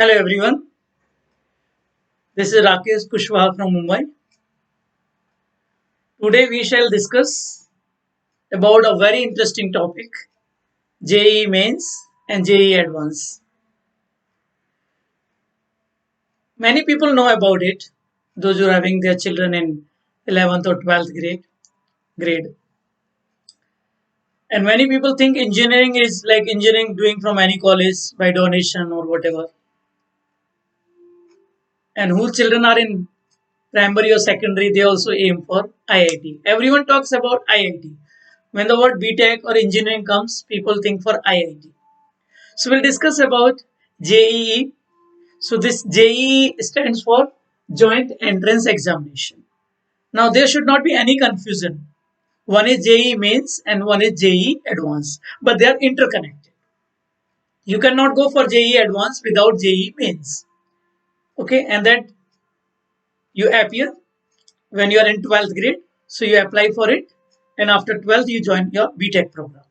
Hello everyone, this is Rakesh Kushwaha from Mumbai. Today we shall discuss about a very interesting topic, JEE Mains and JEE Advance. Many people know about it, those who are having their children in 11th or 12th grade. And many people think engineering is like engineering doing from any college by donation or whatever. And whose children are in primary or secondary, they also aim for IIT. Everyone talks about IIT. When the word BTech or engineering comes, people think for IIT. So we'll discuss about JEE. So this JEE stands for Joint Entrance Examination. Now there should not be any confusion. One is JEE Mains and one is JEE Advanced, but they are interconnected. You cannot go for JEE Advanced without JEE Mains. Okay, and that you appear when you are in 12th grade. So you apply for it, and after 12th you join your BTech program.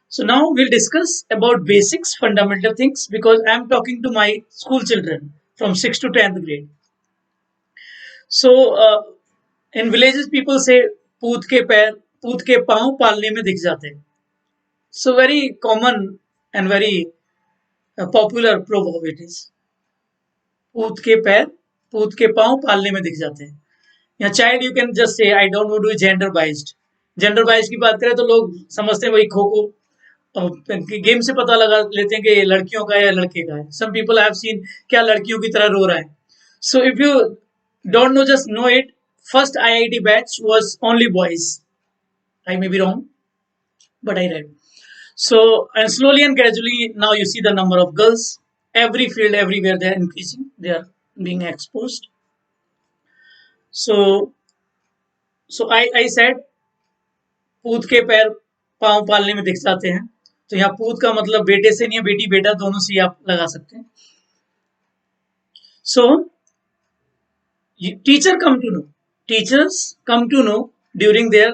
So now we'll discuss about basics, fundamental things, because I'm talking to my school children from 6th to 10th grade. So in villages people say पूत के पैर पूत के पांव पालने में दिख जाते हैं. So very common and very popular proverb it is. पूत के पैर पूत के पांव पालने में दिख जाते हैं. या child you can just say I don't want to be gender biased. Gender biased की बात करें तो लोग समझते हैं वही खो खो गेम से पता लगा लेते हैं कि ये लड़कियों का है या लड़के का है. सम पीपल हैव सीन क्या लड़कियों की तरह रो रहा है. So if you don't know just know it. First IIT batch was only boys. I may be wrong, but I read. So and slowly and gradually now you see the number of girls. Every field, everywhere they are increasing. They are being exposed. So I said पूत के पैर पांव पालने में दिख जाते हैं. तो यहाँ पूत का मतलब बेटे से नहीं है, बेटी बेटा दोनों से आप लगा सकते हैं. So teachers come to know during their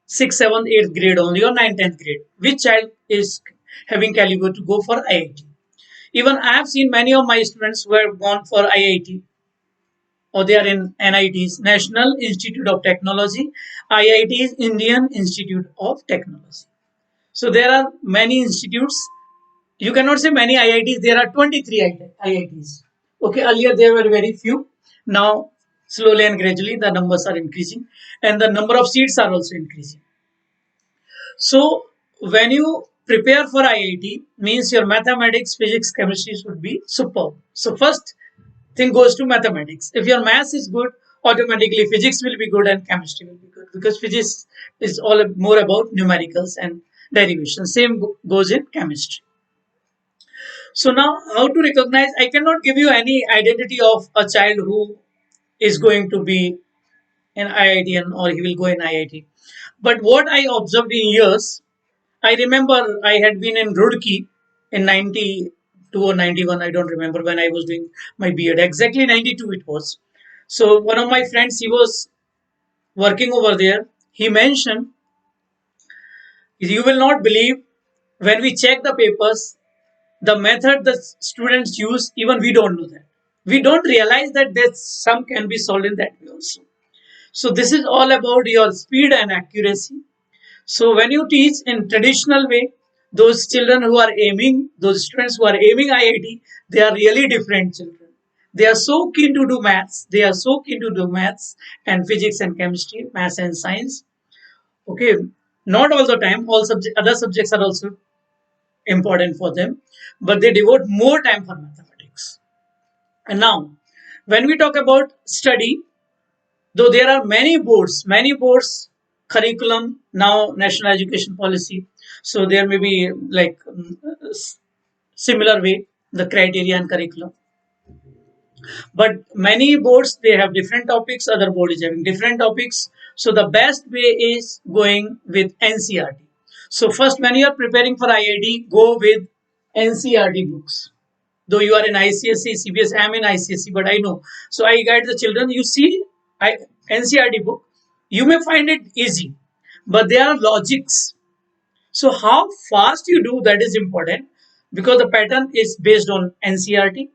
6th, 7th, 8th grade only or 9th, 10th grade which child is having caliber to go for IIT. Even I have seen many of my students who have gone for IIT or they are in NITs, National Institute of Technology. IIT is Indian Institute of Technology. So there are many institutes. You cannot say many IITs. There are 23 IITs. Okay, earlier there were very few. Now slowly and gradually the numbers are increasing and the number of seats are also increasing. So when you prepare for IIT, means your mathematics, physics, chemistry should be superb. So first thing goes to mathematics. If your math is good, automatically physics will be good and chemistry will be good, because physics is all more about numericals and derivation. Same goes in chemistry. So now how to recognize? I cannot give you any identity of a child who is going to be an IITian or he will go in IIT. But what I observed in years, I remember I had been in Roorkee in 92 or 91, I don't remember, when I was doing my B.Ed. Exactly 92 it was. So one of my friends, he was working over there. He mentioned, you will not believe, when we check the papers, the method the students use, even we don't know that. We don't realize that there's some can be solved in that way also. So this is all about your speed and accuracy. So when you teach in traditional way, those children who are aiming, those students who are aiming IIT, they are really different children. They are so keen to do maths. They are so keen to do maths and physics and chemistry, maths and science. Okay, not all the time. All other subjects are also important for them, but they devote more time for mathematics. And now, when we talk about study, though there are many boards curriculum now, national education policy, so there may be like similar way the criteria and curriculum, but many boards they have different topics, other board is having different topics. So the best way is going with NCRT. So first, when you are preparing for IIT, go with NCRT books. Though you are in ICSE, CBS, I am in ICSE, but I know. So I guide the children. You see, NCRT book, you may find it easy, but there are logics. So how fast you do, that is important, because the pattern is based on NCRT.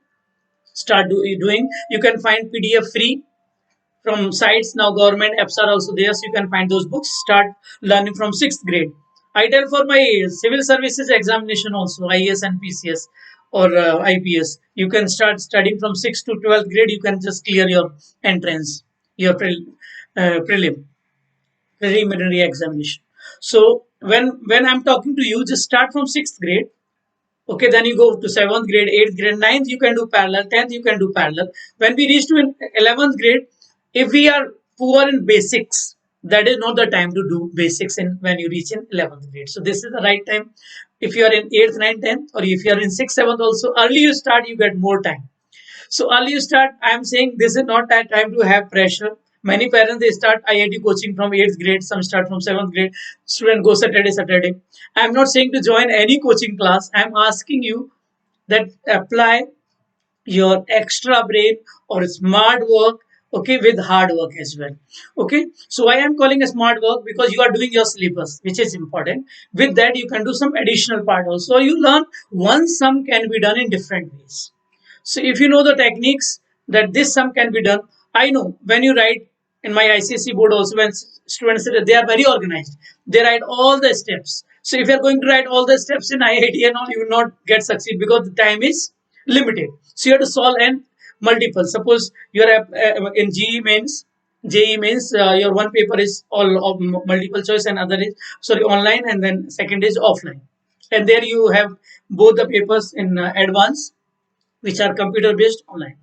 start doing. You can find PDF free from sites. Now government apps are also there, so you can find those books. Start learning from 6th grade. I tell for my civil services examination also, IAS and PCS or IPS, you can start studying from 6th to 12th grade. You can just clear your entrance, your prelim, preliminary examination. So when I'm talking to you, just start from 6th grade. Okay, then you go to 7th grade, 8th grade, ninth you can do parallel, 10th you can do parallel. When we reach to 11th grade, if we are poor in basics, that is not the time to do basics in when you reach in 11th grade. So this is the right time. If you are in 8th, 9th, 10th, or if you are in 6th, 7th also, early you start, you get more time. So early you start, I am saying this is not that time to have pressure. Many parents they start IIT coaching from 8th grade, some start from 7th grade. Student go Saturday. I am not saying to join any coaching class. I am asking you that apply your extra brain or smart work, okay, with hard work as well. Okay, so why I'm calling a smart work, because you are doing your syllabus, which is important. With that you can do some additional part also. You learn one sum can be done in different ways. So if you know the techniques that this sum can be done, I know when you write in my ICSE board also, when students they are very organized, they write all the steps. So if you are going to write all the steps in IIT and all, you will not get succeed because the time is limited. So you have to solve and multiple. Suppose you are in GE mains, JE means your one paper is all of multiple choice and other is sorry online, and then second is offline, and there you have both the papers in advance, which are computer based online.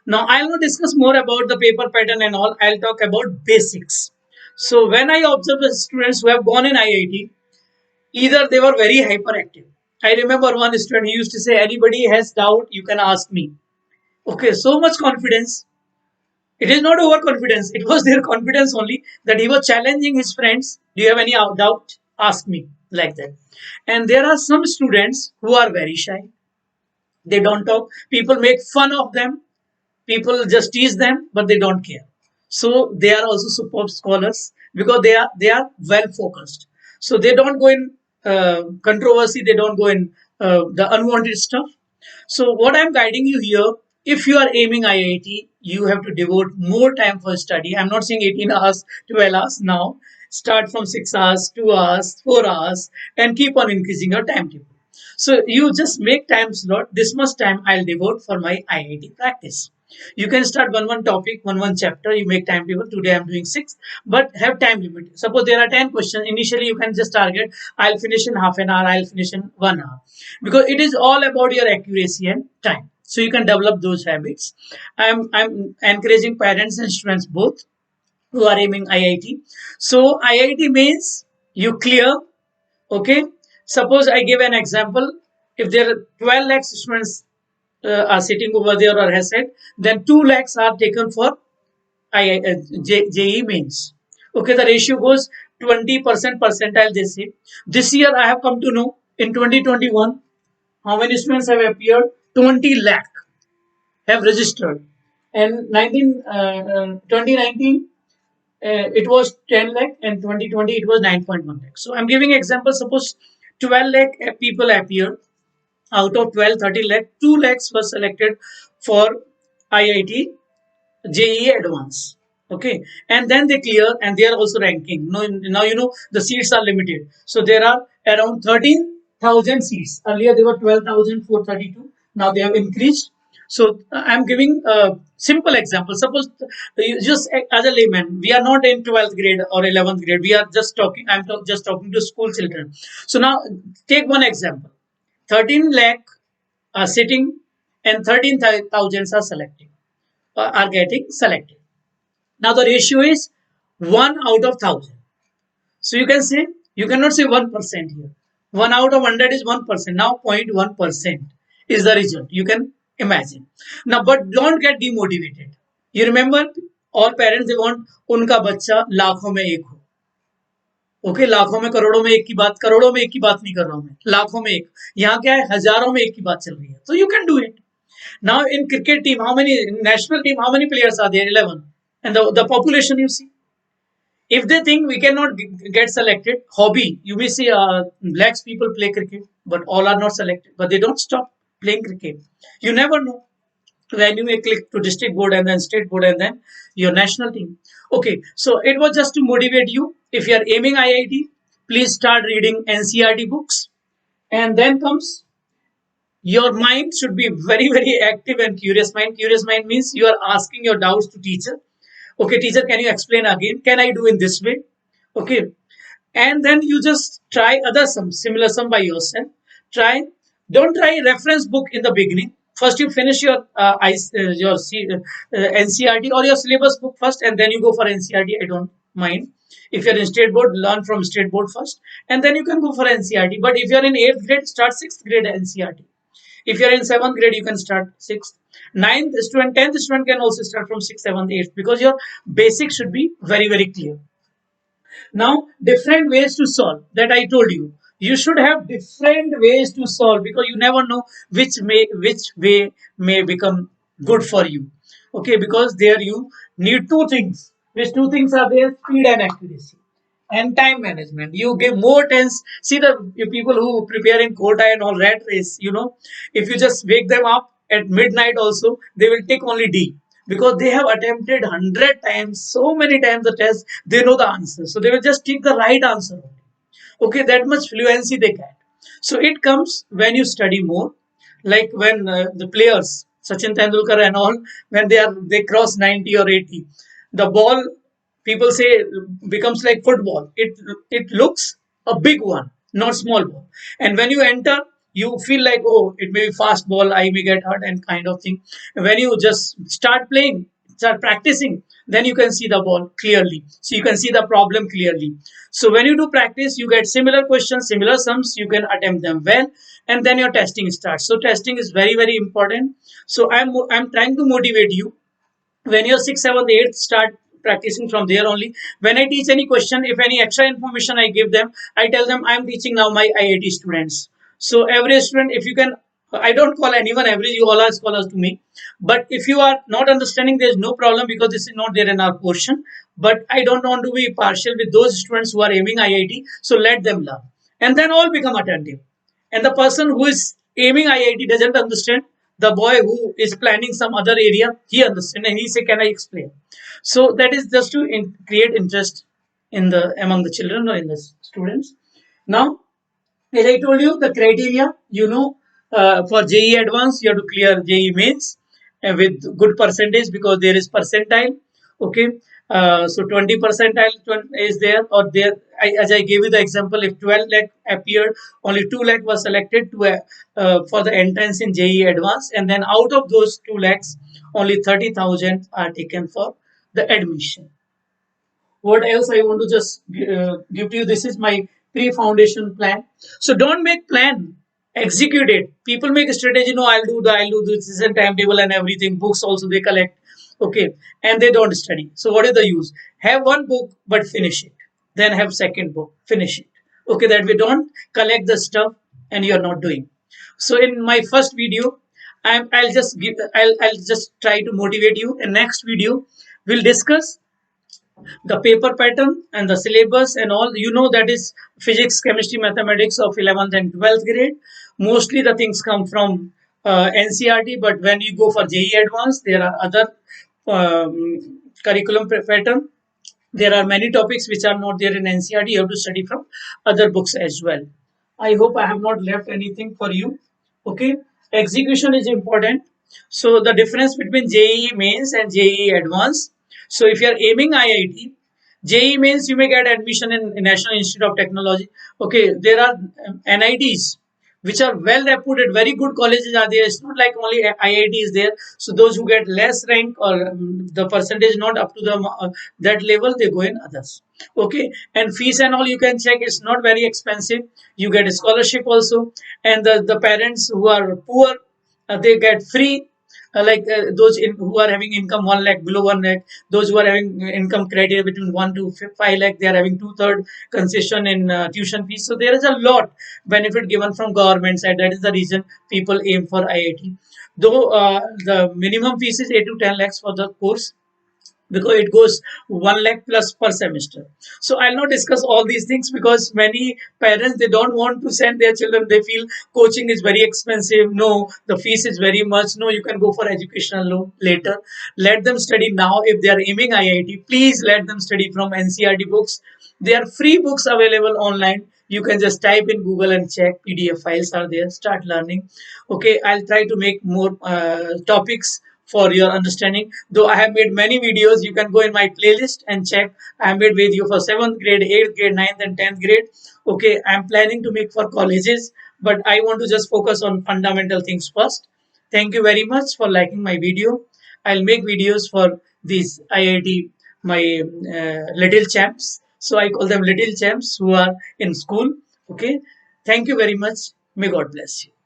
Now I'll not discuss more about the paper pattern and all. I'll talk about basics. So when I observe the students who have gone in IIT, either they were very hyperactive. I remember one student, he used to say, anybody has doubt, you can ask me. Okay, so much confidence. It is not overconfidence. It was their confidence only that he was challenging his friends. Do you have any doubt? Ask me, like that. And there are some students who are very shy. They don't talk. People make fun of them. People just tease them, but they don't care. So they are also superb scholars because they are well focused. So they don't go in controversy. They don't go in the unwanted stuff. So what I'm guiding you here, if you are aiming IIT, you have to devote more time for study. I'm not saying 18 hours, 12 hours now. Start from 6 hours, 2 hours, 4 hours, and keep on increasing your timetable. So you just make time slot. This much time I'll devote for my IIT practice. You can start one topic, one chapter. You make timetable. Today I'm doing 6, but have time limit. Suppose there are 10 questions. Initially, you can just target. I'll finish in half an hour. I'll finish in 1 hour, because it is all about your accuracy and time. So you can develop those habits. I'm encouraging parents and students both who are aiming IIT. So IIT means you clear. Okay. Suppose I give an example. If there are 12 lakhs students are sitting over there or has said, then 2 lakhs are taken for JE mains. Okay, the ratio goes 20% percentile. They say this year I have come to know in 2021 how many students have appeared. 20 lakh have registered, and 2019 it was 10 lakh, and 2020 it was 9.1 lakh. So I'm giving example. Suppose 12 lakh people appeared. Out of 12, 13 lakh, 2 lakhs was selected for IIT JEE Advance. Okay, and then they clear, and they are also ranking. Now you know the seats are limited, so there are around 13,000 seats. Earlier they were 12,432. Now they have increased. So I'm giving a simple example. Suppose you just as a layman, we are not in 12th grade or 11th grade. We are just talking. Just talking to school children. So now take one example. 13 lakh are sitting, and 13,000 are selecting, are getting selected. Now the ratio is 1 out of 1,000. So you can say, you cannot say 1% here. 1 out of 100 is 1%. Now 0.1% is the result. You can imagine. Now, but don't get demotivated. You remember, all parents, they want उनका बच्चा लाखों में एक हो. Okay, लाखों में करोड़ों में एक की बात, करोड़ों में एक की बात नहीं कर रहा हूं मैं, लाखों में एक. यहाँ क्या है, हजारों में एक की बात चल रही है. तो you can do it. Now in cricket team, how many national team? How many players are there? 11, and the population you see. If they think we cannot get selected, hobby, you may see lakhs people play cricket, but all are not selected. But they don't stop playing cricket. You never know. Then you may click to district board and then state board and then your national team. Okay, so it was just to motivate you. If you are aiming IIT, please start reading NCRT books. And then comes your mind should be very, very active and curious mind. Curious mind means you are asking your doubts to teacher. Okay, teacher, can you explain again? Can I do in this way? Okay, and then you just try other sums, similar sum by yourself. Try, don't try reference book in the beginning. First, you finish your NCRT or your syllabus book first, and then you go for NCRT. I don't mind. If you're in state board, learn from state board first, and then you can go for NCRT. But if you're in eighth grade, start sixth grade NCRT. If you're in seventh grade, you can start sixth. Ninth student, 10th student can also start from sixth, seventh, eighth, because your basics should be very, very clear. Now, different ways to solve that I told you. You should have different ways to solve because you never know which way may become good for you. Okay, because there you need two things. Which two things are there? Speed and accuracy and time management. You give more tense. See the people who prepare in quota and all rat race. If you just wake them up at midnight, also they will take only D because they have attempted 100 times, so many times the test. They know the answer, so they will just take the right answer. Okay, that much fluency they get. So it comes when you study more, like when the players Sachin Tendulkar and all, when they cross 90 or 80, the ball, people say, becomes like football. It looks a big one, not small ball. And when you enter, you feel like, oh, it may be fast ball, I may get hurt and kind of thing. When you just start playing, start practicing, then you can see the ball clearly, so you can see the problem clearly. So when you do practice, you get similar questions, similar sums, you can attempt them well, and then your testing starts. So testing is very, very important. So I'm trying to motivate you. When you're 6th, 7th, 8th, start practicing from there only. When I teach any question, if any extra information I give them, I tell them I'm teaching now my IIT students. So every student, if you can, I don't call anyone average, you all are scholars to me. But if you are not understanding, there's no problem because this is not there in our portion. But I don't want to be partial with those students who are aiming IIT, so let them learn. And then all become attentive. And the person who is aiming IIT doesn't understand, the boy who is planning some other area, he understands and he say, can I explain? So that is just to create interest in the among the children or in the students. Now, as I told you, the criteria, for JE Advanced, you have to clear JE Mains with good percentage because there is percentile. Okay. So 20 percentile is there or there. As I gave you the example, if 12 lakh appeared, only 2 lakh was selected for the entrance in JE Advanced. And then out of those 2 lakhs, only 30,000 are taken for the admission. What else I want to just give to you? This is my pre-foundation plan. So don't make plan, execute it. People make a strategy. No, I'll do this. This is a timetable and everything. Books also they collect. Okay, and they don't study. So what is the use? Have one book but finish it. Then have second book, finish it. Okay, that we don't collect the stuff and you're not doing. So in my first video, I'll just try to motivate you. In next video, we'll discuss the paper pattern and the syllabus and all. That is physics, chemistry, mathematics of 11th and 12th grade. Mostly the things come from NCRT, but when you go for JE Advanced, there are other curriculum pattern. There are many topics which are not there in NCRT. You have to study from other books as well. I hope I have not left anything for you. Okay, execution is important. So the difference between JEE Mains and JEE Advanced. So if you are aiming IIT, JEE Mains you may get admission in National Institute of Technology. Okay, there are NITs which are well reputed, very good colleges are there. It's not like only IIT is there. So those who get less rank or the percentage not up to that level, they go in others. Okay, and fees and all you can check. It's not very expensive. You get a scholarship also, and the parents who are poor, they get free. Who are having income 1 lakh, below 1 lakh, those who are having income criteria between 1 to 5 lakh, they are having 2/3 concession in tuition fees. So there is a lot benefit given from government side. That is the reason people aim for IIT. Though the minimum fees is 8 to 10 lakhs for the course, because it goes 1 lakh plus per semester. So I'll not discuss all these things because many parents, they don't want to send their children. They feel coaching is very expensive. No, the fees is very much. No, you can go for educational loan later. Let them study now. If they are aiming IIT, please let them study from NCRT books. There are free books available online. You can just type in Google and check. PDF files are there. Start learning. Okay, I'll try to make more topics for your understanding. Though I have made many videos, you can go in my playlist and check. I have made video for 7th grade, 8th grade, 9th and 10th grade. Okay, I'm planning to make for colleges, but I want to just focus on fundamental things first. Thank you very much for liking my video. I'll make videos for these IIT, my little champs. So I call them little champs who are in school. Okay, thank you very much. May God bless you.